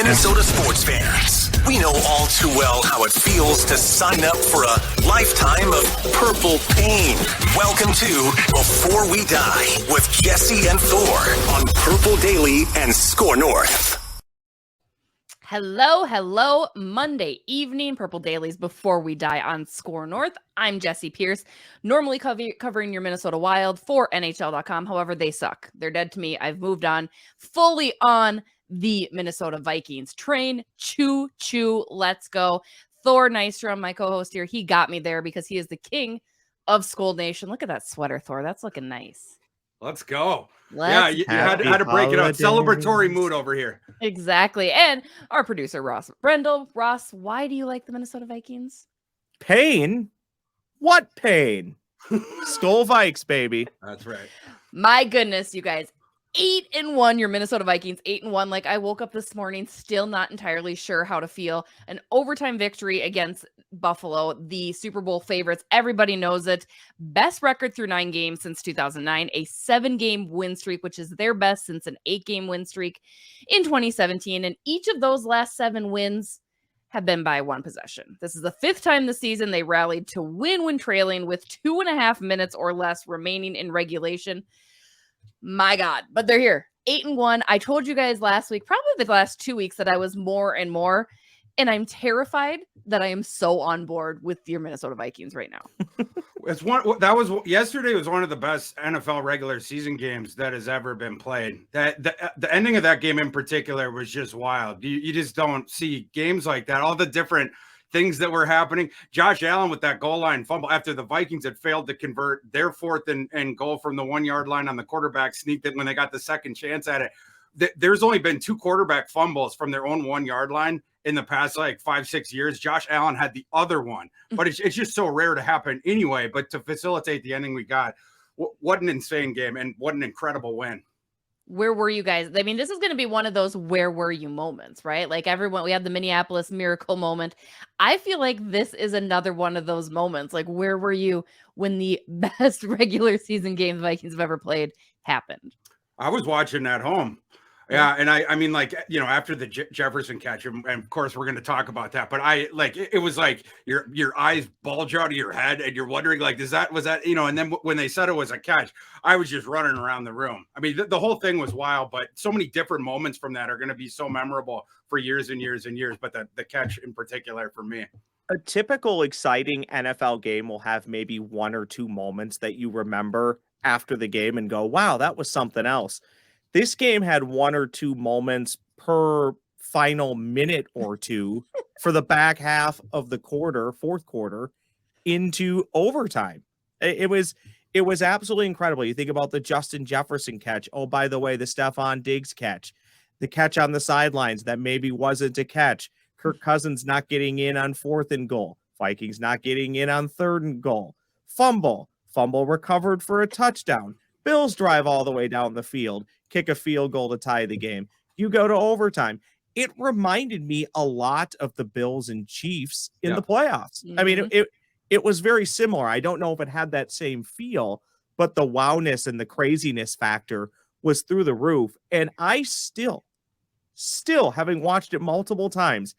Minnesota sports fans, we know all too well how it feels to sign up for a lifetime of purple pain. Welcome to Before We Die with Jesse and Thor on Purple Daily and Score North. Hello, Monday evening, Purple Dailies Before We Die on Score North. I'm Jesse Pierce, normally covering your Minnesota Wild for NHL.com. However, they suck. They're dead to me. I've moved on, fully on the Minnesota Vikings train. Choo-choo, let's go. Thor Nystrom, my co-host here, he got me there because he is the king of Skull Nation. Look at that sweater, Thor. That's looking nice. Let's go. Let's you had to break it up. Celebratory mood over here. Exactly. And our producer, Ross Brendel. Ross, why do you like the Minnesota Vikings? Pain? What pain? Skull Vikes, baby. That's right. My goodness, you guys. 8-1, your Minnesota Vikings, 8-1. Like, I woke up this morning still not entirely sure how to feel. An overtime victory against Buffalo, the Super Bowl favorites. Everybody knows it. Best record through 9 games since 2009. A 7-game win streak, which is their best since an 8-game win streak in 2017. And each of those last 7 wins have been by 1 possession. This is the 5th time this season they rallied to win when trailing with 2.5 minutes or less remaining in regulation. My God, but they're here. 8-1. I told you guys last week, probably the last 2 weeks, that I was more and more, and I'm terrified that I am so on board with your Minnesota Vikings right now. Yesterday was one of the best NFL regular season games that has ever been played. That the ending of that game in particular was just wild. You just don't see games like that. All the different things that were happening. Josh Allen with that goal line fumble after the Vikings had failed to convert their 4th and goal from the 1-yard line on the quarterback sneak, that when they got the second chance at it. There's only been 2 quarterback fumbles from their own 1-yard line in the past 5-6 years. Josh Allen had the other one, but it's just so rare to happen anyway. But to facilitate the ending we got, what an insane game and what an incredible win. Where were you guys? I mean, this is going to be one of those where were you moments, right? Like everyone, we had the Minneapolis miracle moment. I feel like this is another one of those moments. Like, where were you when the best regular season game the Vikings have ever played happened? I was watching at home. Yeah. And I mean, after the Jefferson catch, and of course we're going to talk about that, but it was like your eyes bulge out of your head and you're wondering, was that, and then when they said it was a catch, I was just running around the room. I mean, the whole thing was wild, but so many different moments from that are going to be so memorable for years and years and years. But the catch in particular for me. A typical exciting NFL game will have maybe 1 or 2 moments that you remember after the game and go, wow, that was something else. This game had 1 or 2 moments per final minute or 2 for the back half of the fourth quarter into overtime. It was absolutely incredible. You think about the Justin Jefferson catch. Oh, by the way, the Stephon Diggs catch, the catch on the sidelines that maybe wasn't a catch. Kirk Cousins not getting in on 4th and goal. Vikings not getting in on 3rd and goal. Fumble recovered for a touchdown. Bills drive all the way down the field, kick a field goal to tie the game. You go to overtime. It reminded me a lot of the Bills and Chiefs in the playoffs. Mm-hmm. I mean, it was very similar. I don't know if it had that same feel, but the wowness and the craziness factor was through the roof. And I still having watched it multiple times,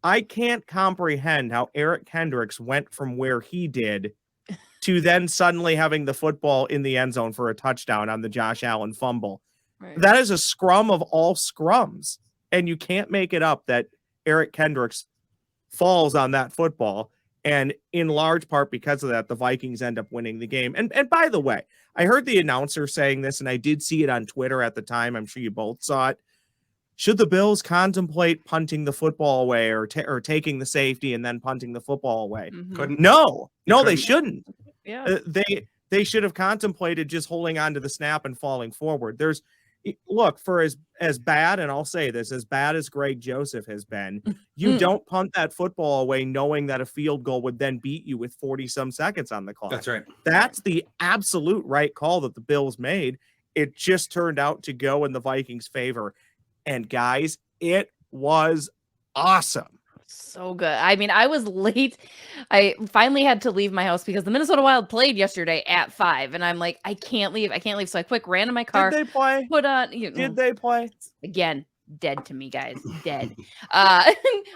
I can't comprehend how Eric Kendricks went from where he did to then suddenly having the football in the end zone for a touchdown on the Josh Allen fumble. Right. That is a scrum of all scrums. And you can't make it up that Eric Kendricks falls on that football. And in large part because of that, the Vikings end up winning the game. And by the way, I heard the announcer saying this, and I did see it on Twitter at the time. I'm sure you both saw it. Should the Bills contemplate punting the football away or taking the safety and then punting the football away? Mm-hmm. No, they shouldn't. Yeah. They should have contemplated just holding on to the snap and falling forward. Look, for as bad, and I'll say this, as bad as Greg Joseph has been, you don't punt that football away knowing that a field goal would then beat you with 40-some seconds on the clock. That's right. That's the absolute right call that the Bills made. It just turned out to go in the Vikings' favor. And guys, it was awesome. So good. I mean, I was late. I finally had to leave my house because the Minnesota Wild played yesterday at 5. And I'm like, I can't leave. So I ran in my car. Did they play? Put on. Did they play? Again, dead to me, guys, dead.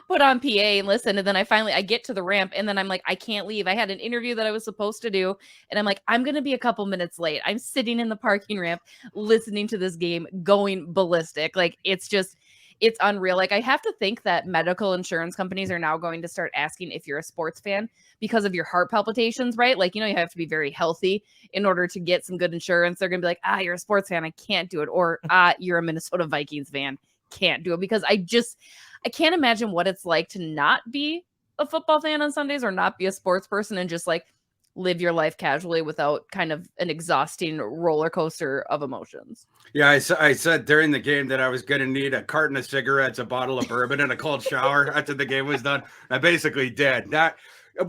Put on PA and listen, and then I get to the ramp, and then I'm like, I can't leave. I had an interview that I was supposed to do, and I'm like, I'm gonna be a couple minutes late. I'm sitting in the parking ramp listening to this game, going ballistic. Like, it's unreal. Like, I have to think that medical insurance companies are now going to start asking if you're a sports fan because of your heart palpitations, right? Like, you have to be very healthy in order to get some good insurance. They're gonna be like, you're a sports fan, I can't do it. Or you're a Minnesota Vikings fan, can't do it. Because I can't imagine what it's like to not be a football fan on Sundays or not be a sports person and just like live your life casually without kind of an exhausting roller coaster of emotions. Yeah, I said during the game that I was going to need a carton of cigarettes, a bottle of bourbon, and a cold shower after the game was done. I basically did.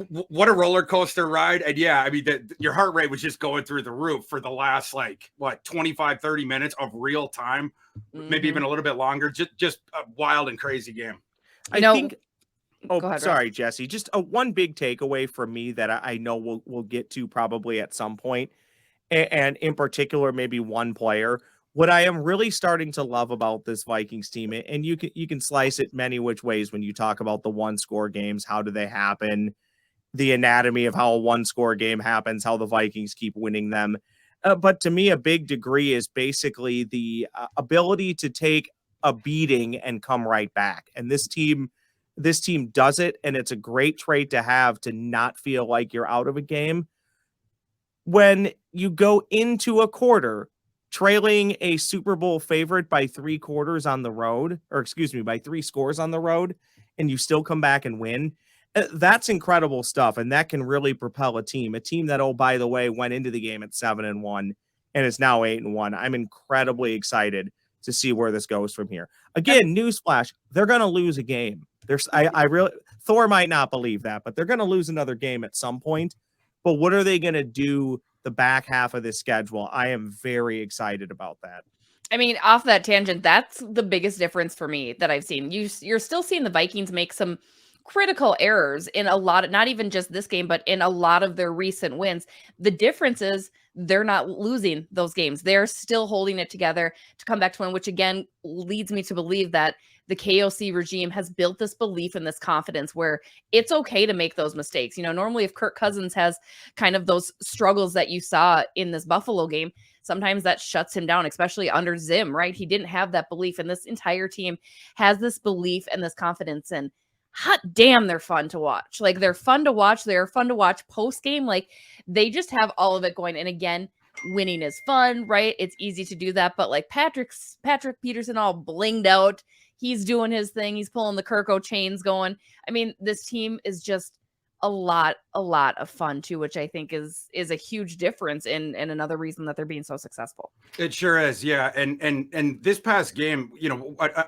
What a roller coaster ride. And yeah, I mean, your heart rate was just going through the roof for the last, 25, 30 minutes of real time, maybe even a little bit longer. Just a wild and crazy game. I think. Oh, go ahead, sorry, Rob. Jesse. Just one big takeaway from me that I know we'll get to probably at some point, and in particular, maybe one player. What I am really starting to love about this Vikings team, and you can slice it many which ways when you talk about the one-score games. How do they happen? The anatomy of how a one-score game happens, how the Vikings keep winning them. But to me, a big degree is basically the ability to take a beating and come right back. And this team does it, and it's a great trait to have, to not feel like you're out of a game. When you go into a quarter trailing a Super Bowl favorite by 3 quarters on the road, by 3 scores on the road, and you still come back and win, that's incredible stuff. And that can really propel a team that, oh, by the way, went into the game at 7-1 and is now 8-1. I'm incredibly excited to see where this goes from here. Again, newsflash, they're going to lose a game. Thor might not believe that, but they're going to lose another game at some point. But what are they going to do the back half of this schedule? I am very excited about that. I mean, off that tangent, that's the biggest difference for me that I've seen. You're still seeing the Vikings make some critical errors in a lot of, not even just this game, but in a lot of their recent wins. The difference is they're not losing those games. They're still holding it together to come back to win, which again leads me to believe that the KOC regime has built this belief and this confidence where it's okay to make those mistakes. Normally if Kirk Cousins has kind of those struggles that you saw in this Buffalo game, sometimes that shuts him down, especially under Zim, right? He didn't have that belief, and this entire team has this belief and this confidence, and hot damn, they're fun to watch. Like, they're fun to watch. They're fun to watch post game. Like, they just have all of it going. And again, winning is fun, right? It's easy to do that. But like Patrick Peterson all blinged out. He's doing his thing. He's pulling the Kirko chains going. I mean, this team is just a lot of fun too, which I think is a huge difference and another reason that they're being so successful. It sure is. Yeah. And this past game,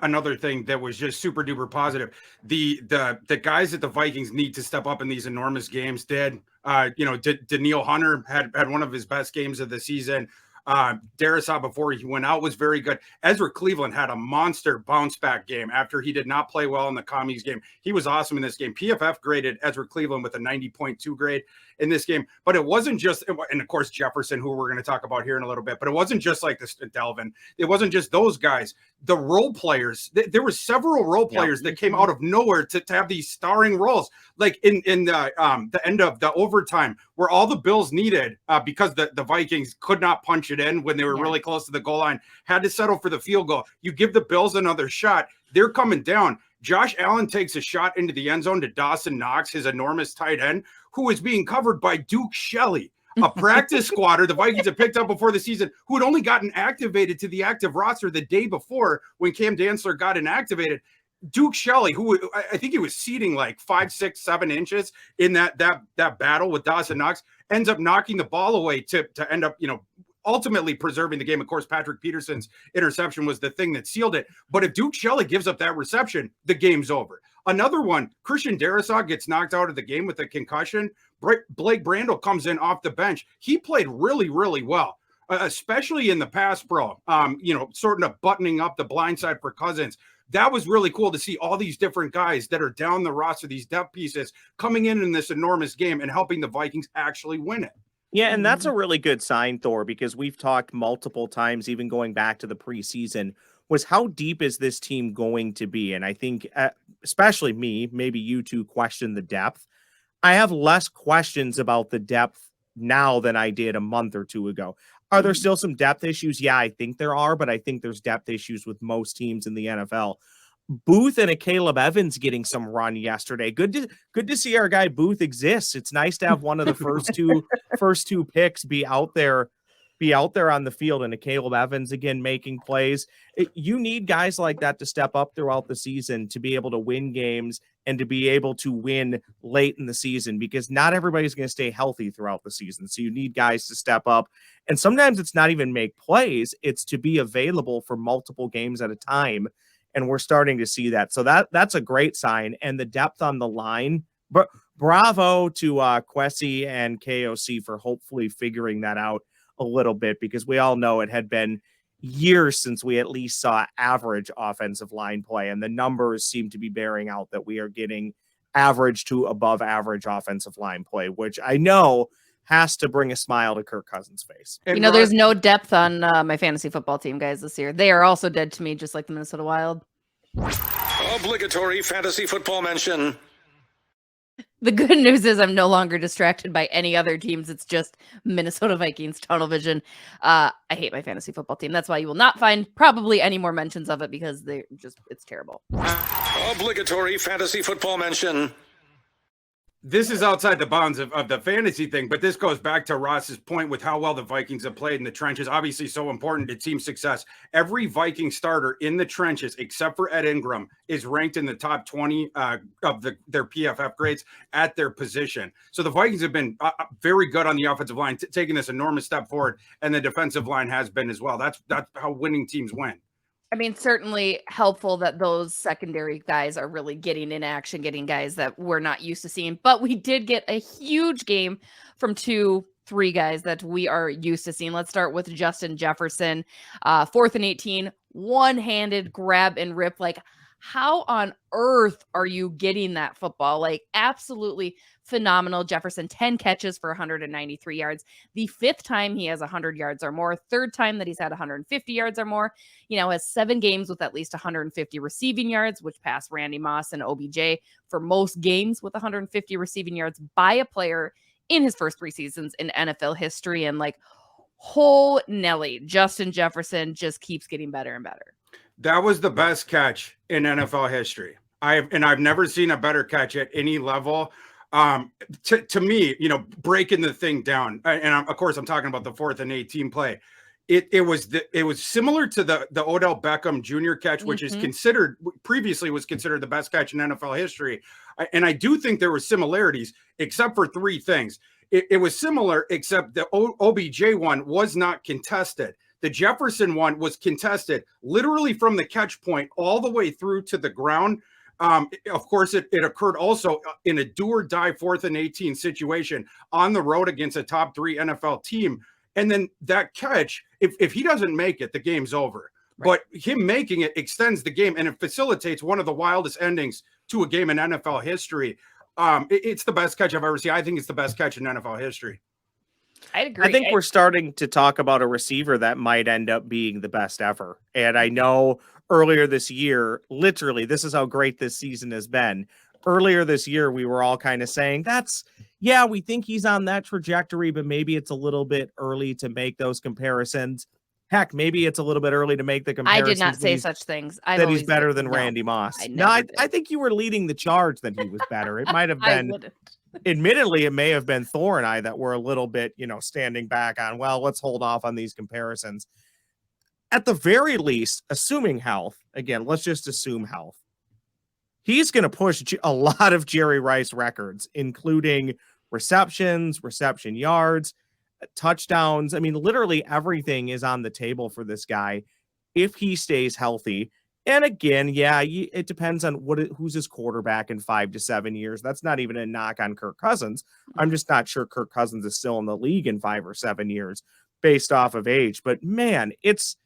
another thing that was just super duper positive, the guys that the Vikings need to step up in these enormous games did. Danielle Hunter had one of his best games of the season. Darrisaw, before he went out, was very good. Ezra Cleveland had a monster bounce back game after he did not play well in the Commies game. He was awesome in this game. PFF graded Ezra Cleveland with a 90.2 grade in this game, but it wasn't just, and of course Jefferson, who we're going to talk about here in a little bit, but it wasn't just like this Dalvin. It wasn't just those guys. The role players, there were several role players that came out of nowhere to have these starring roles, like in the end of the overtime, where all the Bills needed, because the Vikings could not punch it in when they were really close to the goal line, had to settle for the field goal. You give the Bills another shot, they're coming down. Josh Allen takes a shot into the end zone to Dawson Knox, his enormous tight end, who is being covered by Duke Shelley, a practice squatter the Vikings had picked up before the season, who had only gotten activated to the active roster the day before when Cam Dantzler got inactivated. Duke Shelley, who I think he was seating like 5, 6, 7 inches in that battle with Dawson Knox, ends up knocking the ball away to end up, ultimately preserving the game. Of course, Patrick Peterson's interception was the thing that sealed it. But if Duke Shelley gives up that reception, the game's over. Another one, Christian Darrisaw gets knocked out of the game with a concussion. Blake Brandel comes in off the bench. He played really, really well, especially in the pass pro, sort of buttoning up the blind side for Cousins. That was really cool to see all these different guys that are down the roster, these depth pieces, coming in this enormous game and helping the Vikings actually win it. Yeah, and that's a really good sign, Thor, because we've talked multiple times, even going back to the preseason, was how deep is this team going to be? And I think, especially me, maybe you two question the depth. I have less questions about the depth now than I did a month or two ago. Are there still some depth issues? Yeah, I think there are, but I think there's depth issues with most teams in the NFL. Booth and a Caleb Evans getting some run yesterday. Good to see our guy Booth exists. It's nice to have one of the first two picks be out there on the field, and a Caleb Evans again making plays. You need guys like that to step up throughout the season to be able to win games and to be able to win late in the season, because not everybody's going to stay healthy throughout the season. So you need guys to step up. And sometimes it's not even make plays, it's to be available for multiple games at a time. And we're starting to see that. So that's a great sign. And the depth on the line, but bravo to Kwesi and KOC for hopefully figuring that out a little bit, because we all know it had been years since we at least saw average offensive line play, and the numbers seem to be bearing out that we are getting average to above average offensive line play, which I know has to bring a smile to Kirk Cousins' face. And there's no depth on my fantasy football team, guys, this year. They are also dead to me, just like the Minnesota Wild. Obligatory fantasy football mention. The good news is I'm no longer distracted by any other teams. It's just Minnesota Vikings tunnel vision. I hate my fantasy football team. That's why you will not find probably any more mentions of it, because it's terrible. Obligatory fantasy football mention. This is outside the bounds of the fantasy thing, but this goes back to Ross's point with how well the Vikings have played in the trenches. Obviously, so important to team success. Every Viking starter in the trenches, except for Ed Ingram, is ranked in the top 20 of their PFF grades at their position. So the Vikings have been very good on the offensive line, taking this enormous step forward, and the defensive line has been as well. That's how winning teams win. I mean, certainly helpful that those secondary guys are really getting in action, getting guys that we're not used to seeing. But we did get a huge game from 2-3 guys that we are used to seeing. Let's start with Justin Jefferson. 4th and 18, one-handed grab and rip. Like, how on earth are you getting that football? Like, absolutely phenomenal. Jefferson, 10 catches for 193 yards. The 5th time he has 100 yards or more. 3rd time that he's had 150 yards or more. Has 7 games with at least 150 receiving yards, which passed Randy Moss and OBJ for most games with 150 receiving yards by a player in his first 3 seasons in NFL history. And whole Nelly, Justin Jefferson just keeps getting better and better. That was the best catch in NFL history. I've never seen a better catch at any level. To me, breaking the thing down, and of course I'm talking about the 4th and 18 play. It was similar to the Odell Beckham Jr. catch, which is previously considered the best catch in NFL history. And I do think there were similarities, except for 3 things. It was similar, except the OBJ one was not contested. The Jefferson one was contested literally from the catch point all the way through to the ground. Of course, it occurred also in a do or die 4th and 18 situation on the road against a top 3 NFL team. And then that catch, if he doesn't make it, the game's over. Right. But him making it extends the game, and it facilitates one of the wildest endings to a game in NFL history. It's the best catch I've ever seen. I think it's the best catch in NFL history. I'd agree. I think we're starting to talk about a receiver that might end up being the best ever. And I know earlier this year, literally, this is how great this season has been. Earlier this year, we were all kind of saying we think he's on that trajectory, but maybe it's a little bit early to make those comparisons. Heck, maybe it's a little bit early to make the comparisons. I did not say such things. That he's better than Randy Moss. I think you were leading the charge that he was better. It might have been, admittedly, it may have been Thor and I that were a little bit, standing back on, let's hold off on these comparisons. At the very least, assuming health, again, let's just assume health. He's going to push a lot of Jerry Rice records, including receptions, reception yards, touchdowns. I mean, literally everything is on the table for this guy if he stays healthy. And again, it depends on who's his quarterback in 5 to 7 years. That's not even a knock on Kirk Cousins. I'm just not sure Kirk Cousins is still in the league in 5 or 7 years based off of age. But man, it's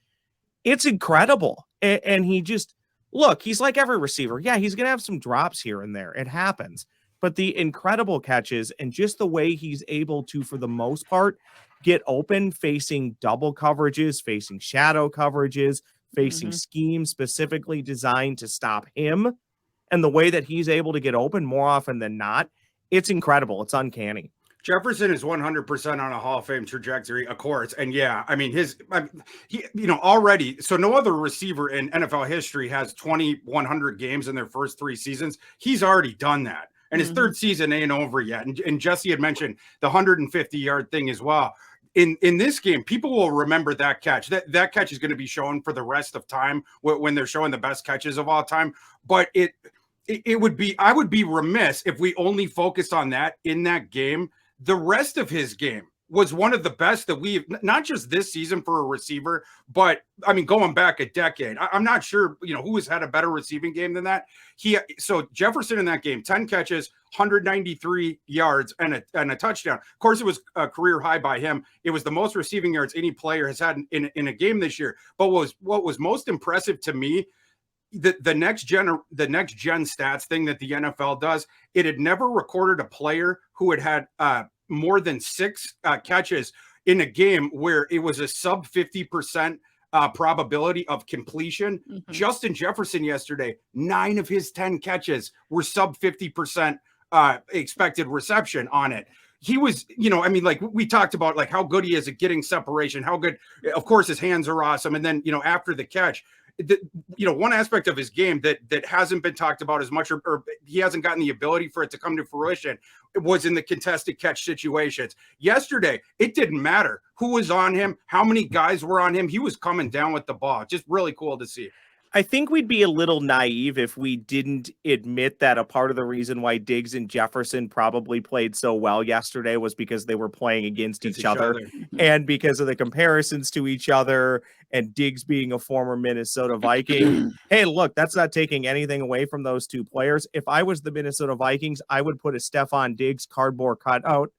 incredible. And he just, look, he's like every receiver. Yeah, he's going to have some drops here and there. It happens. But the incredible catches and just the way he's able to, for the most part, get open facing double coverages, facing shadow coverages, facing schemes specifically designed to stop him, and the way that he's able to get open more often than not, it's incredible. It's uncanny. Jefferson is 100% on a Hall of Fame trajectory, of course. And yeah, I mean, already, so no other receiver in NFL history has 2,100 games in their first 3 seasons. He's already done that. And his third season ain't over yet. And Jesse had mentioned the 150-yard thing as well. In this game, people will remember that catch. That catch is going to be shown for the rest of time when they're showing the best catches of all time. But I would be remiss if we only focused on that in that game. The rest of his game was one of the best that we've, not just this season for a receiver, but I mean, going back a decade. I'm not sure, who has had a better receiving game than that. So Jefferson in that game, 10 catches, 193 yards and a touchdown. Of course, it was a career high by him. It was the most receiving yards any player has had in a game this year. But what was most impressive to me, the next gen stats thing that the NFL does, it had never recorded a player who had more than 6 catches in a game where it was a sub 50% probability of completion. Justin Jefferson yesterday, 9 of his 10 catches were sub 50% expected reception on it. He was, like we talked about, like how good he is at getting separation, how good, of course, his hands are awesome. And then, after the catch, one aspect of his game that hasn't been talked about as much, or he hasn't gotten the ability for it to come to fruition, was in the contested catch situations. Yesterday, it didn't matter who was on him, how many guys were on him. He was coming down with the ball. Just really cool to see. I think we'd be a little naive if we didn't admit that a part of the reason why Diggs and Jefferson probably played so well yesterday was because they were playing against each other and because of the comparisons to each other, and Diggs being a former Minnesota Viking. Hey, look, that's not taking anything away from those 2 players. If I was the Minnesota Vikings, I would put a Stephon Diggs cardboard cutout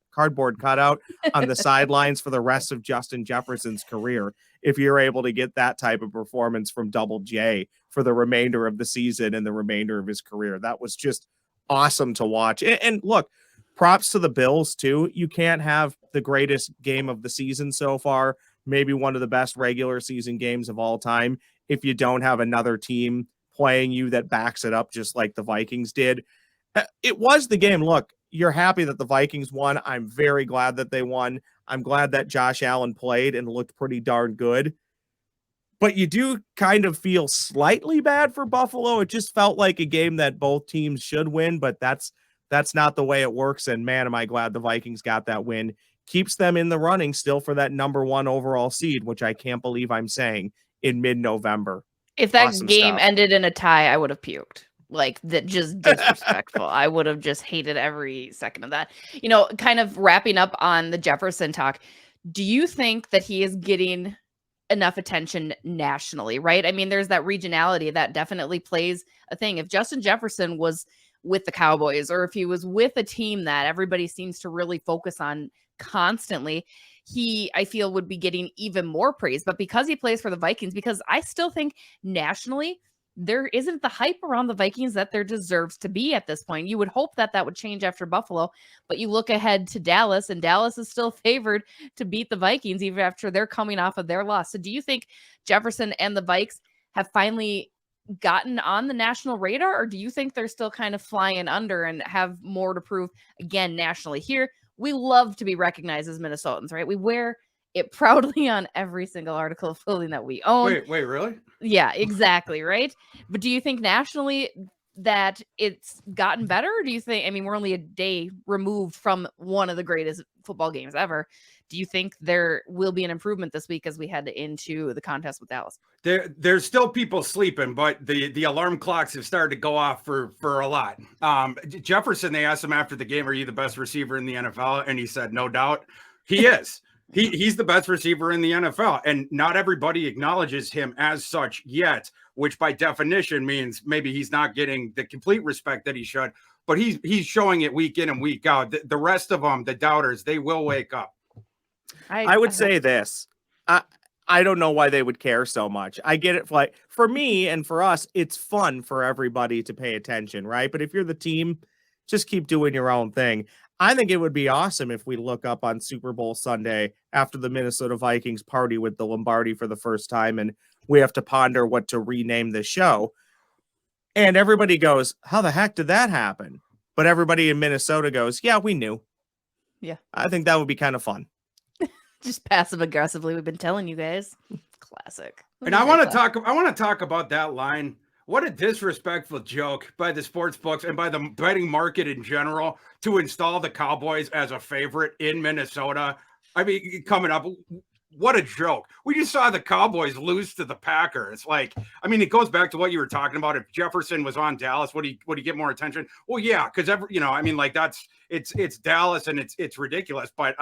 on the sidelines for the rest of Justin Jefferson's career. If you're able to get that type of performance from Double J for the remainder of the season and the remainder of his career, that was just awesome to watch. And look, props to the Bills too. You can't have the greatest game of the season so far, maybe one of the best regular season games of all time, if you don't have another team playing you that backs it up, just like the Vikings did. It was the game. Look, you're happy that the Vikings won. I'm very glad that they won. I'm glad that Josh Allen played and looked pretty darn good. But you do kind of feel slightly bad for Buffalo. It just felt like a game that both teams should win, but that's not the way it works. And man, am I glad the Vikings got that win. Keeps them in the running still for that number 1 overall seed, which I can't believe I'm saying, in mid-November. If that game ended in a tie, I would have puked. Like, that, just disrespectful. I would have just hated every second of that. Kind of wrapping up on the Jefferson talk, do you think that he is getting enough attention nationally, right? I mean, there's that regionality that definitely plays a thing. If Justin Jefferson was with the Cowboys, or if he was with a team that everybody seems to really focus on constantly, he, I feel, would be getting even more praise. But because he plays for the Vikings, because I still think nationally, there isn't the hype around the Vikings that there deserves to be at this point. You would hope that would change after Buffalo, but you look ahead to Dallas, and Dallas is still favored to beat the Vikings even after they're coming off of their loss. So do you think Jefferson and the Vikes have finally gotten on the national radar, or do you think they're still kind of flying under and have more to prove again nationally? Here, we love to be recognized as Minnesotans, right? We wear it proudly on every single article of clothing that we own. Wait, really? Yeah, exactly. Right. But do you think nationally that it's gotten better? Or do you think, I mean, we're only a day removed from one of the greatest football games ever. Do you think there will be an improvement this week as we head into the contest with Dallas? There's still people sleeping, but the alarm clocks have started to go off for a lot. Jefferson, they asked him after the game, are you the best receiver in the NFL? And he said, no doubt he is. He's the best receiver in the NFL, and not everybody acknowledges him as such yet, which by definition means maybe he's not getting the complete respect that he should, but he's showing it week in and week out. The rest of them, the doubters, they will wake up. I would say this. I don't know why they would care so much. I get it. Like, for me and for us, it's fun for everybody to pay attention, right? But if you're the team, just keep doing your own thing. I think it would be awesome if we look up on Super Bowl Sunday after the Minnesota Vikings party with the Lombardi for the first time, and we have to ponder what to rename the show. And everybody goes, how the heck did that happen? But everybody in Minnesota goes, yeah, we knew. Yeah. I think that would be kind of fun. Just passive aggressively. We've been telling you guys. Classic. And I want to talk about that line. What a disrespectful joke by the sports books and by the betting market in general to install the Cowboys as a favorite in Minnesota. I mean, coming up, what a joke. We just saw the Cowboys lose to the Packers. Like, I mean, it goes back to what you were talking about. If Jefferson was on Dallas, would he get more attention? Well, yeah, because I mean, like it's Dallas and it's ridiculous. But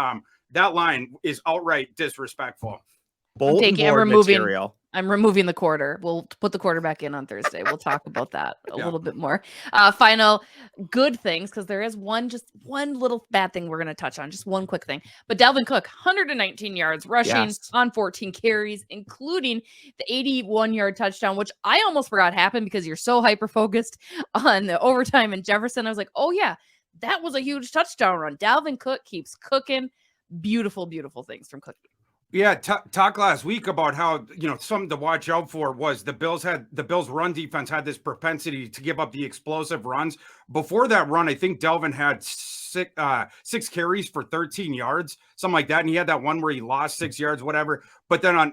that line is outright disrespectful. I'm removing the quarter. We'll put the quarter back in on Thursday. We'll talk about that a little bit more. Final good things, because there is one little bad thing we're going to touch on. Just one quick thing. But Dalvin Cook, 119 yards rushing on 14 carries, including the 81-yard touchdown, which I almost forgot happened because you're so hyper-focused on the overtime in Jefferson. I was like, oh, yeah, that was a huge touchdown run. Dalvin Cook keeps cooking. Beautiful, beautiful things from Cook. Yeah, talk last week about how, something to watch out for was the Bills' run defense had this propensity to give up the explosive runs. Before that run, I think Dalvin had six carries for 13 yards, something like that. And he had that one where he lost 6 yards, whatever. But then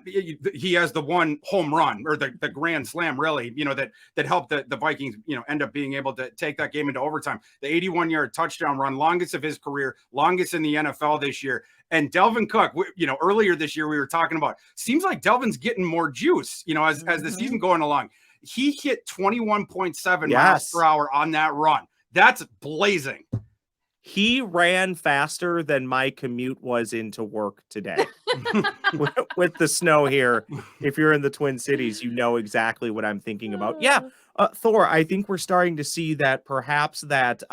he has the one home run or the grand slam, really, that helped the Vikings, end up being able to take that game into overtime. The 81-yard touchdown run, longest of his career, longest in the NFL this year. And Dalvin Cook, earlier this year we were talking about, seems like Dalvin's getting more juice, as the season going along. He hit 21.7 miles per hour on that run. That's blazing. He ran faster than my commute was into work today. with the snow here, if you're in the Twin Cities, you know exactly what I'm thinking about. Yeah, Thor, I think we're starting to see that perhaps that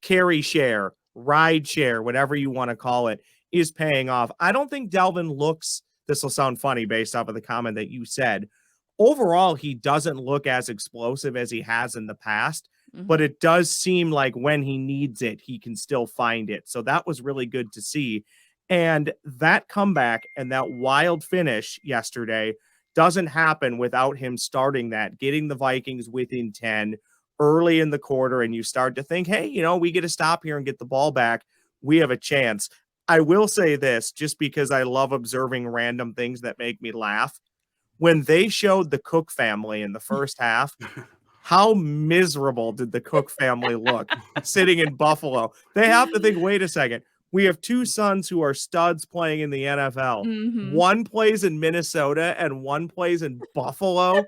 carry share, ride share, whatever you want to call it, is paying off. I don't think Dalvin looks, this will sound funny based off of the comment that you said. Overall, he doesn't look as explosive as he has in the past, but it does seem like when he needs it, he can still find it. So that was really good to see. And that comeback and that wild finish yesterday doesn't happen without him starting that, getting the Vikings within 10 early in the quarter. And you start to think, hey, we get to stop here and get the ball back. We have a chance. I will say this, just because I love observing random things that make me laugh. When they showed the Cook family in the first half, how miserable did the Cook family look sitting in Buffalo? They have to think, wait a second. We have two sons who are studs playing in the NFL. Mm-hmm. One plays in Minnesota and one plays in Buffalo.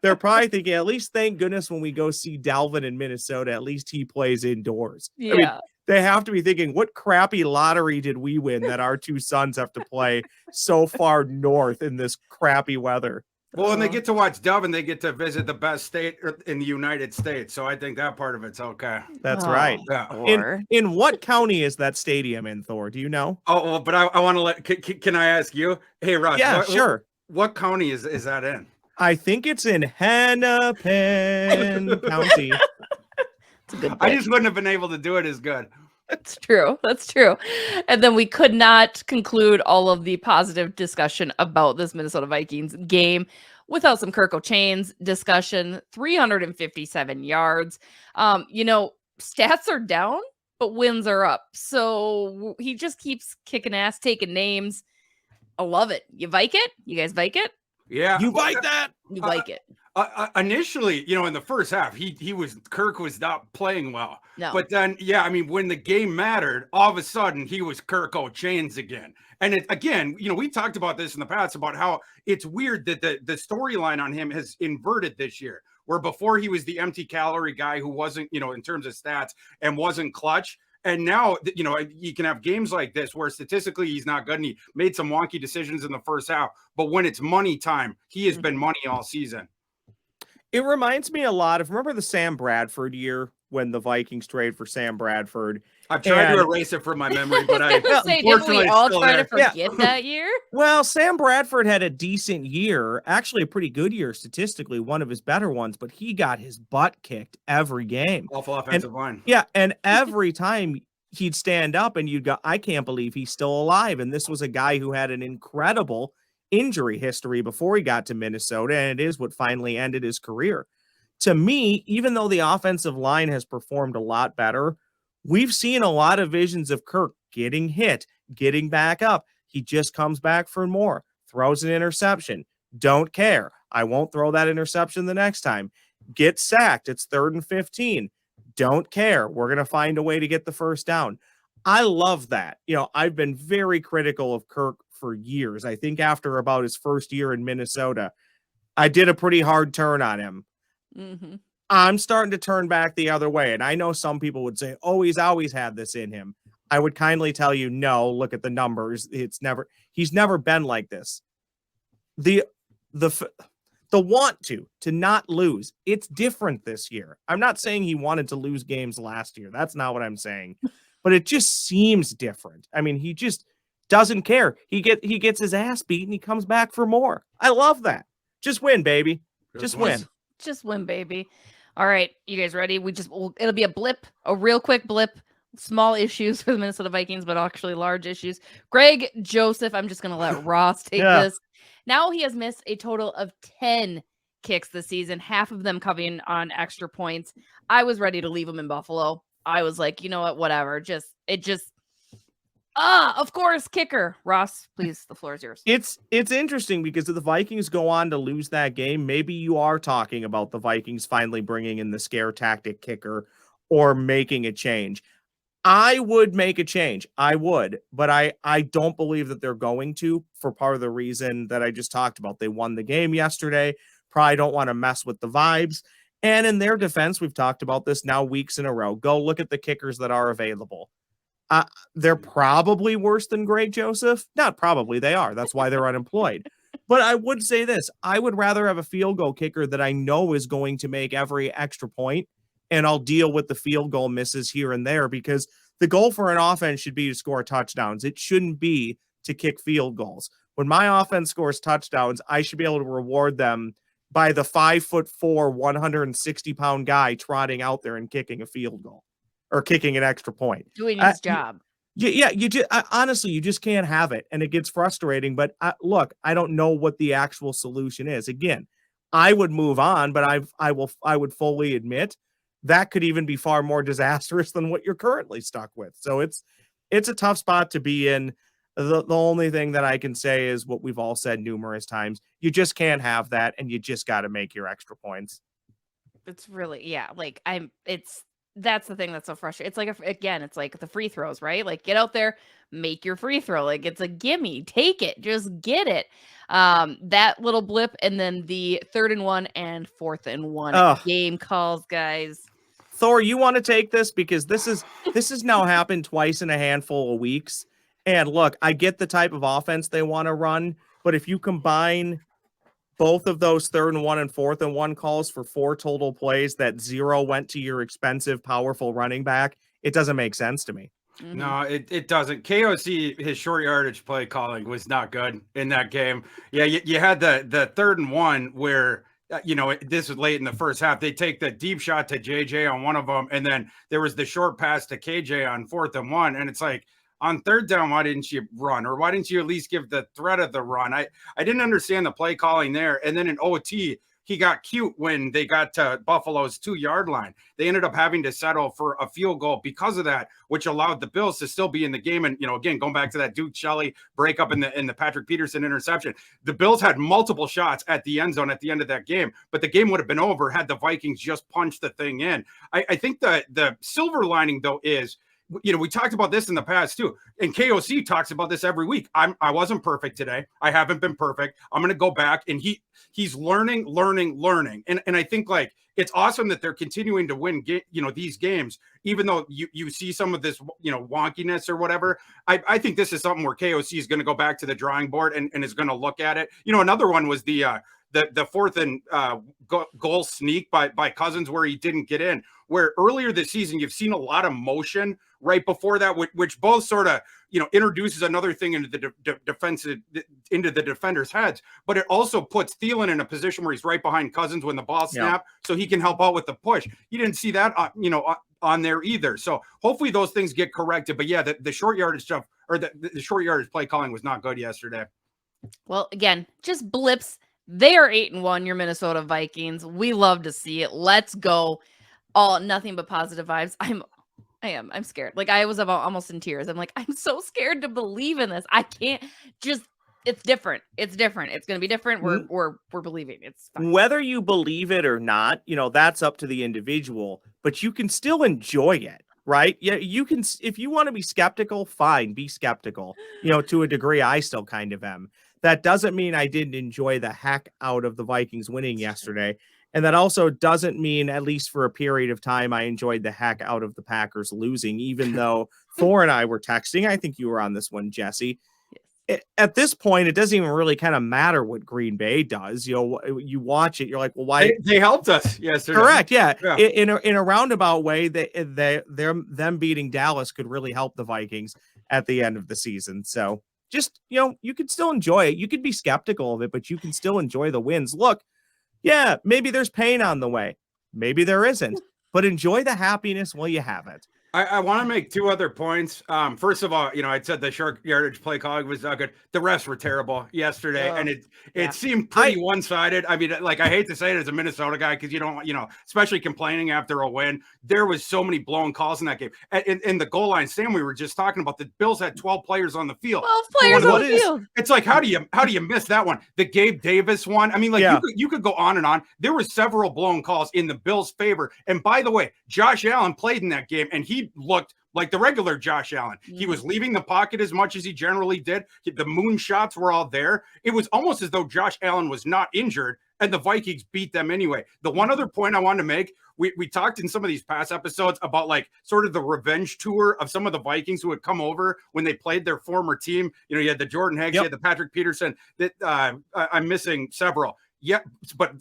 They're probably thinking, at least thank goodness when we go see Dalvin in Minnesota, at least he plays indoors. Yeah. I mean, they have to be thinking, what crappy lottery did we win that our two sons have to play so far north in this crappy weather? Well, when they get to watch Dalvin, they get to visit the best state in the United States. So I think that part of it's okay. That's right. Yeah. In what county is that stadium in, Thor? Do you know? Oh, well, but I want to can I ask you? Hey, Russ. Yeah, sure. What county is that in? I think it's in Hennepin County. It's a good I just wouldn't have been able to do it as good. That's true. And then we could not conclude all of the positive discussion about this Minnesota Vikings game without some Kirko Chains discussion. 357 yards. Stats are down, but wins are up. So he just keeps kicking ass, taking names. I love it. You like it? You guys like it? Yeah. You like that? You like it. Initially, in the first half, Kirk was not playing well. No. But then, when the game mattered, all of a sudden he was Kirko Chains again. And we talked about this in the past about how it's weird that the storyline on him has inverted this year, where before he was the empty calorie guy who wasn't, in terms of stats and wasn't clutch. And now, you can have games like this where statistically he's not good and he made some wonky decisions in the first half. But when it's money time, he has been money all season. It reminds me a lot of, remember the Sam Bradford year when the Vikings trade for Sam Bradford. I've tried to erase it from my memory, but I say, didn't we all try to forget that year? Well, Sam Bradford had a decent year, actually a pretty good year statistically, one of his better ones, but he got his butt kicked every game. Awful offensive line. Yeah, and every time he'd stand up and you'd go, I can't believe he's still alive. And this was a guy who had an incredible injury history before he got to Minnesota, and it is what finally ended his career. To me, even though the offensive line has performed a lot better, we've seen a lot of visions of Kirk getting hit, getting back up. He just comes back for more, throws an interception. Don't care. I won't throw that interception the next time. Get sacked. It's 3rd and 15. Don't care. We're going to find a way to get the first down. I love that. I've been very critical of Kirk for years. I think after about his first year in Minnesota, I did a pretty hard turn on him. Mm-hmm. I'm starting to turn back the other way. And I know some people would say, oh, he's always had this in him. I would kindly tell you, no, look at the numbers. He's never been like this. The want to not lose, it's different this year. I'm not saying he wanted to lose games last year. That's not what I'm saying. But it just seems different. I mean, he just doesn't care. He gets his ass beat and he comes back for more. I love that. Just win, baby. Just win. Just win, baby. All right, you guys ready? It'll be a blip, a real quick blip. Small issues for the Minnesota Vikings, but actually large issues. Greg Joseph, I'm just going to let Ross take this. Now he has missed a total of 10 kicks this season, half of them coming on extra points. I was ready to leave him in Buffalo. I was like, you know what, whatever. Of course, kicker. Ross, please, the floor is yours. It's interesting because if the Vikings go on to lose that game, maybe you are talking about the Vikings finally bringing in the scare tactic kicker or making a change. I would make a change. I would, but I don't believe that they're going to, for part of the reason that I just talked about. They won the game yesterday. Probably don't want to mess with the vibes. And in their defense, we've talked about this now weeks in a row. Go look at the kickers that are available. They're probably worse than Greg Joseph. Not probably, they are. That's why they're unemployed. But I would say this. I would rather have a field goal kicker that I know is going to make every extra point, and I'll deal with the field goal misses here and there, because the goal for an offense should be to score touchdowns. It shouldn't be to kick field goals. When my offense scores touchdowns, I should be able to reward them by the 5'4", 160-pound guy trotting out there and kicking a field goal or kicking an extra point. Doing his job. Honestly, you just can't have it, and it gets frustrating. But look, I don't know what the actual solution is. Again, I would move on, but I would fully admit that could even be far more disastrous than what you're currently stuck with. So it's a tough spot to be in. The only thing that I can say is what we've all said numerous times. You just can't have that, and you just got to make your extra points. It's really, that's the thing that's so frustrating. It's like, it's like the free throws, right? Like, get out there, make your free throw. Like, it's a gimme, take it, just get it. That little blip, and then the 3rd and 1 and 4th and 1 game calls, guys. Thor, you want to take this, because this has now happened twice in a handful of weeks. And look, I get the type of offense they want to run, but if you combine both of those 3rd and 1 and 4th and 1 calls for 4 total plays that 0 went to your expensive, powerful running back, it doesn't make sense to me. Mm-hmm. No, it doesn't. KOC, his short yardage play calling was not good in that game. Yeah, you had the 3rd and 1 where, this was late in the first half. They take the deep shot to JJ on one of them, and then there was the short pass to KJ on 4th and 1, and it's like, on 3rd down, why didn't you run? Or why didn't you at least give the threat of the run? I didn't understand the play calling there. And then in OT, he got cute when they got to Buffalo's 2-yard line. They ended up having to settle for a field goal because of that, which allowed the Bills to still be in the game. And, again, going back to that Duke Shelley breakup in the Patrick Peterson interception, the Bills had multiple shots at the end zone at the end of that game, but the game would have been over had the Vikings just punched the thing in. I think the silver lining, though, is, we talked about this in the past too, and KOC talks about this every week. I wasn't perfect today. I haven't been perfect. I'm going to go back, and he's learning. And I think, like, it's awesome that they're continuing to win, these games, even though you see some of this, wonkiness or whatever. I think this is something where KOC is going to go back to the drawing board and is going to look at it. Another one was the the fourth and goal sneak by Cousins where he didn't get in. Where earlier this season you've seen a lot of motion right before that, which both sort of introduces another thing into the into the defender's heads, but it also puts Thielen in a position where he's right behind Cousins when the ball snapped, so he can help out with the push. You didn't see that on there either. So hopefully those things get corrected. But yeah, the short yardage stuff or the short yardage play calling was not good yesterday. Well, again, just blips. They are 8-1, your Minnesota Vikings. We love to see it. Let's go. All nothing but positive vibes. I'm scared. Like I was about almost in tears. I'm like, I'm so scared to believe in this. I can't just it's different. It's different. It's gonna be different. We're believing it's fine. Whether you believe it or not, that's up to the individual, but you can still enjoy it. Right? Yeah, you can. If you want to be skeptical, fine, be skeptical. To a degree, I still kind of am. That doesn't mean I didn't enjoy the heck out of the Vikings winning yesterday. And that also doesn't mean, at least for a period of time, I enjoyed the heck out of the Packers losing, even though Thor and I were texting. I think you were on this one, Jesse. Yes. At this point, it doesn't even really kind of matter what Green Bay does. You watch it, you're like, well, why? They helped us yesterday. Correct, yeah. In a roundabout way, them beating Dallas could really help the Vikings at the end of the season. So just, you can still enjoy it. You could be skeptical of it, but you can still enjoy the wins. Look, yeah, maybe there's pain on the way. Maybe there isn't, but enjoy the happiness while you have it. I want to make two other points. First of all, I said the short yardage play calling was not good. The refs were terrible yesterday, and it seemed pretty one-sided. I mean, like I hate to say it as a Minnesota guy because you don't, especially complaining after a win. There was so many blown calls in that game. In the goal line stand, we were just talking about the Bills had 12 players on the field. 12 players on the field. It's like how do you miss that one? The Gabe Davis one. I mean, like you could go on and on. There were several blown calls in the Bills' favor. And by the way, Josh Allen played in that game, and he looked like the regular Josh Allen. He was leaving the pocket as much as he generally did. The moon shots were all there. It was almost as though Josh Allen was not injured, and the Vikings beat them anyway. The one other point I wanted to make, we talked in some of these past episodes about like sort of the revenge tour of some of the Vikings who had come over when they played their former team. You had the Jordan Hicks, you had the Patrick Peterson. That I'm missing several. Yeah, but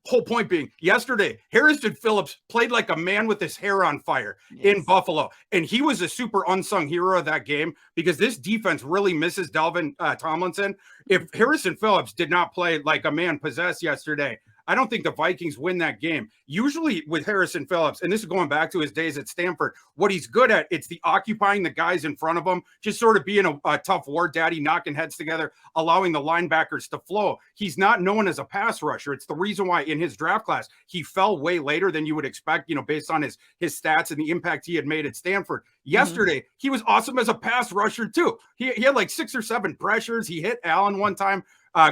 whole point being, yesterday, Harrison Phillips played like a man with his hair on fire in Buffalo. And he was a super unsung hero of that game because this defense really misses Dalvin Tomlinson. If Harrison Phillips did not play like a man possessed yesterday, I don't think the Vikings win that game. Usually with Harrison Phillips, and this is going back to his days at Stanford, what he's good at, it's the occupying the guys in front of him, just sort of being a tough war daddy, knocking heads together, allowing the linebackers to flow. He's not known as a pass rusher. It's the reason why in his draft class, he fell way later than you would expect, based on his stats and the impact he had made at Stanford. Yesterday, he was awesome as a pass rusher too. He had like 6 or 7 pressures. He hit Allen one time.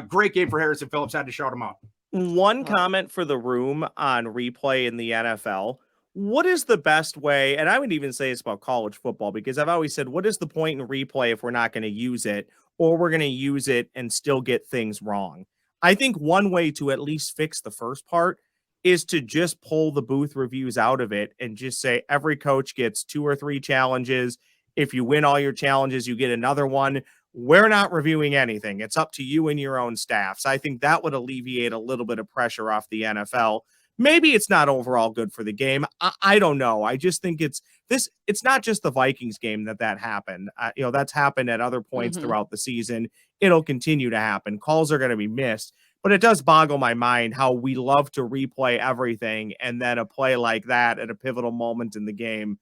Great game for Harrison Phillips. Had to shout him out. One comment for the room on replay in the NFL. What is the best way? And I would even say it's about college football because I've always said, what is the point in replay if we're not going to use it or we're going to use it and still get things wrong? I think one way to at least fix the first part is to just pull the booth reviews out of it and just say every coach gets 2 or 3 challenges. If you win all your challenges, you get another one. We're not reviewing anything. It's up to you and your own staffs. I think that would alleviate a little bit of pressure off the NFL. Maybe it's not overall good for the game. I don't know. I just think it's not just the Vikings game that happened. That's happened at other points throughout the season. It'll continue to happen. Calls are going to be missed, but it does boggle my mind how we love to replay everything. And then a play like that at a pivotal moment in the game,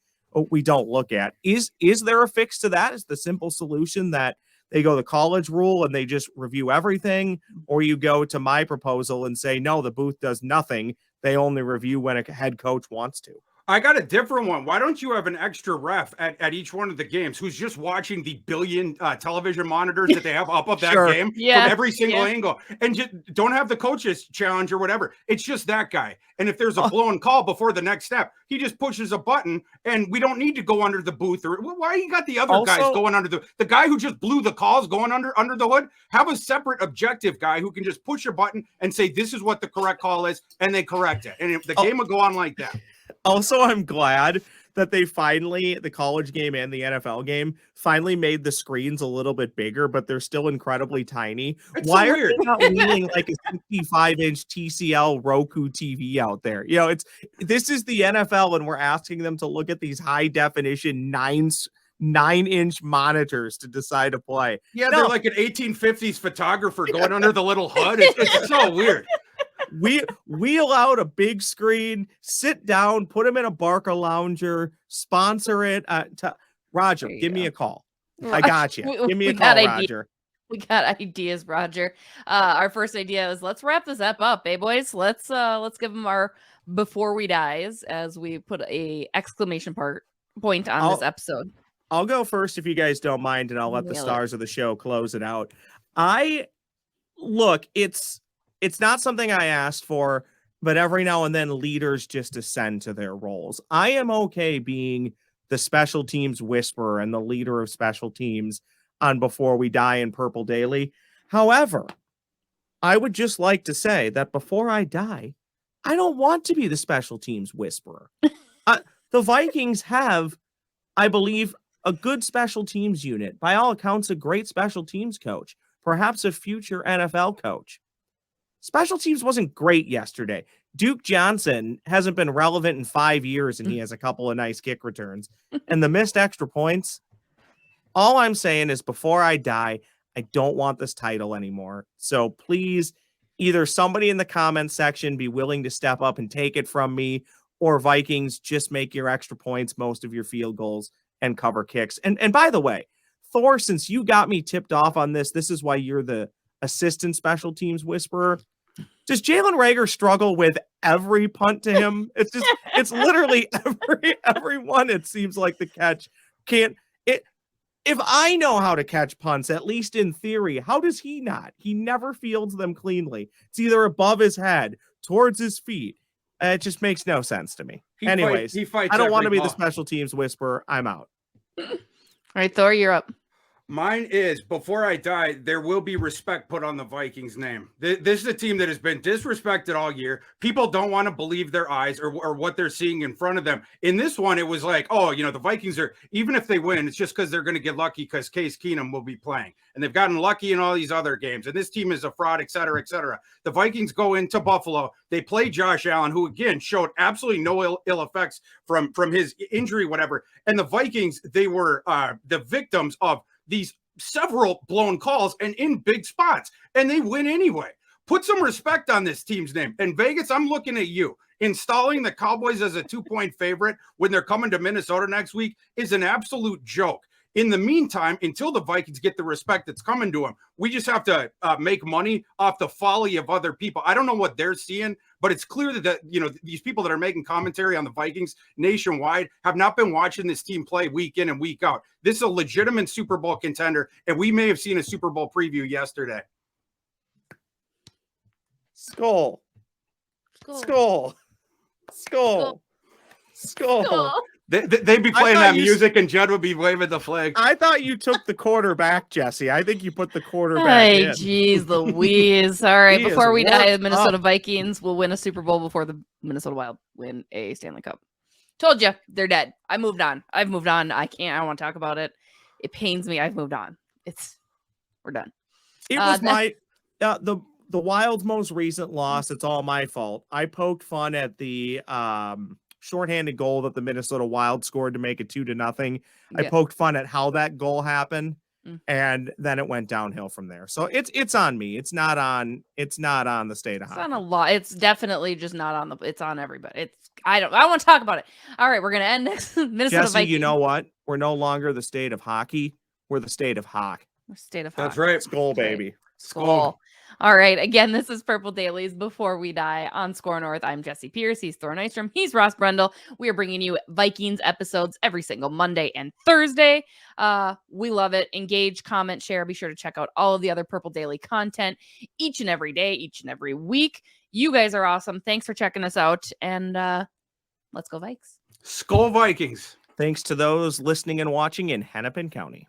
we don't look at. Is there a fix to that? Is the simple solution that they go the college rule and they just review everything, or you go to my proposal and say, no, the booth does nothing. They only review when a head coach wants to. I got a different one. Why don't you have an extra ref at each one of the games who's just watching the billion television monitors that they have up of that game from every single angle, and just don't have the coaches challenge or whatever. It's just that guy. And if there's a blown call before the next step, he just pushes a button and we don't need to go under the booth. Or why you got the other guys going under the guy who just blew the calls going under the hood? Have a separate objective guy who can just push a button and say, this is what the correct call is. And they correct it. And the game will go on like that. Also, I'm glad that they finally, the college game and the NFL game, finally made the screens a little bit bigger, but they're still incredibly tiny. It's Why so are they weird. not wheeling like a 65-inch TCL Roku TV out there? You know, this is the NFL, and we're asking them to look at these high definition 9-inch monitors to decide to play. Yeah, No. they're like an 1850s photographer going under the little hood. It's so weird. We wheel out a big screen, sit down, put them in a Barca lounger, sponsor it. Roger, give me a call. I got you. Give me a call, Roger. We got ideas, Roger. Our first idea is let's wrap this up, boys. Let's give them our before we dies as we put a exclamation point on this episode. I'll go first if you guys don't mind, and I'll let the stars of the show close it out. It's not something I asked for, but every now and then leaders just ascend to their roles. I am okay being the special teams whisperer and the leader of special teams on Before We Die in Purple Daily. However, I would just like to say that before I die, I don't want to be the special teams whisperer. The Vikings have, I believe, a good special teams unit. By all accounts, a great special teams coach, perhaps a future NFL coach. Special teams wasn't great yesterday. Duke Johnson hasn't been relevant in 5 years, and he has a couple of nice kick returns. And the missed extra points, all I'm saying is before I die, I don't want this title anymore. So please, either somebody in the comments section be willing to step up and take it from me, or Vikings, just make your extra points, most of your field goals, and cover kicks. And by the way, Thor, since you got me tipped off on this is why you're the assistant special teams whisperer. Does Jalen Reagor struggle with every punt to him? It's literally every one. It seems like the catch can't. If I know how to catch punts, at least in theory, how does he not? He never fields them cleanly. It's either above his head, towards his feet. It just makes no sense to me. Anyways, he fights I don't want to be ball. the special teams whisperer. I'm out. All right, Thor, you're up. Mine is, before I die, there will be respect put on the Vikings name. This is a team that has been disrespected all year. People don't want to believe their eyes or what they're seeing in front of them. In this one, it was like, oh, the Vikings are, even if they win, it's just because they're going to get lucky because Case Keenum will be playing. And they've gotten lucky in all these other games. And this team is a fraud, et cetera, et cetera. The Vikings go into Buffalo. They play Josh Allen, who, again, showed absolutely no ill effects from his injury, whatever. And the Vikings, they were the victims of these several blown calls and in big spots, and they win anyway. Put some respect on this team's name. And Vegas, I'm looking at you. Installing the Cowboys as a 2-point favorite when they're coming to Minnesota next week is an absolute joke. In the meantime, until the Vikings get the respect that's coming to them, we just have to make money off the folly of other people. I don't know what they're seeing, but it's clear that these people that are making commentary on the Vikings nationwide have not been watching this team play week in and week out. This is a legitimate Super Bowl contender, and we may have seen a Super Bowl preview yesterday. Skull. They'd be playing that music, and Judd would be waving the flag. I thought you took the quarterback, Jesse. I think you put the quarterback Hey, in. jeez Louise. All right, He before we is die, the worked Minnesota up. Vikings will win a Super Bowl before the Minnesota Wild win a Stanley Cup. Told you, they're dead. I've moved on. I don't want to talk about it. It pains me. I've moved on. We're done. It was the Wild's most recent loss. It's all my fault. I poked fun at the shorthanded goal that the Minnesota Wild scored to make it 2-0. I poked fun at how that goal happened, and then it went downhill from there. So it's on me. It's not on the state of hockey. It's on a lot. It's definitely just not on it's on everybody. I want to talk about it. All right, we're gonna end next. Minnesota Jesse, Vikings. you know what? We're no longer the state of hockey. We're the state of hock. State of That's hockey. right. Skull, baby. Skull. All right. Again, this is Purple Dailies Before We Die on Score North. I'm Jesse Pierce. He's Thor Nystrom. He's Ross Brendel. We are bringing you Vikings episodes every single Monday and Thursday. We love it. Engage, comment, share. Be sure to check out all of the other Purple Daily content each and every day, each and every week. You guys are awesome. Thanks for checking us out. And let's go Vikes. Skull Vikings. Thanks to those listening and watching in Hennepin County.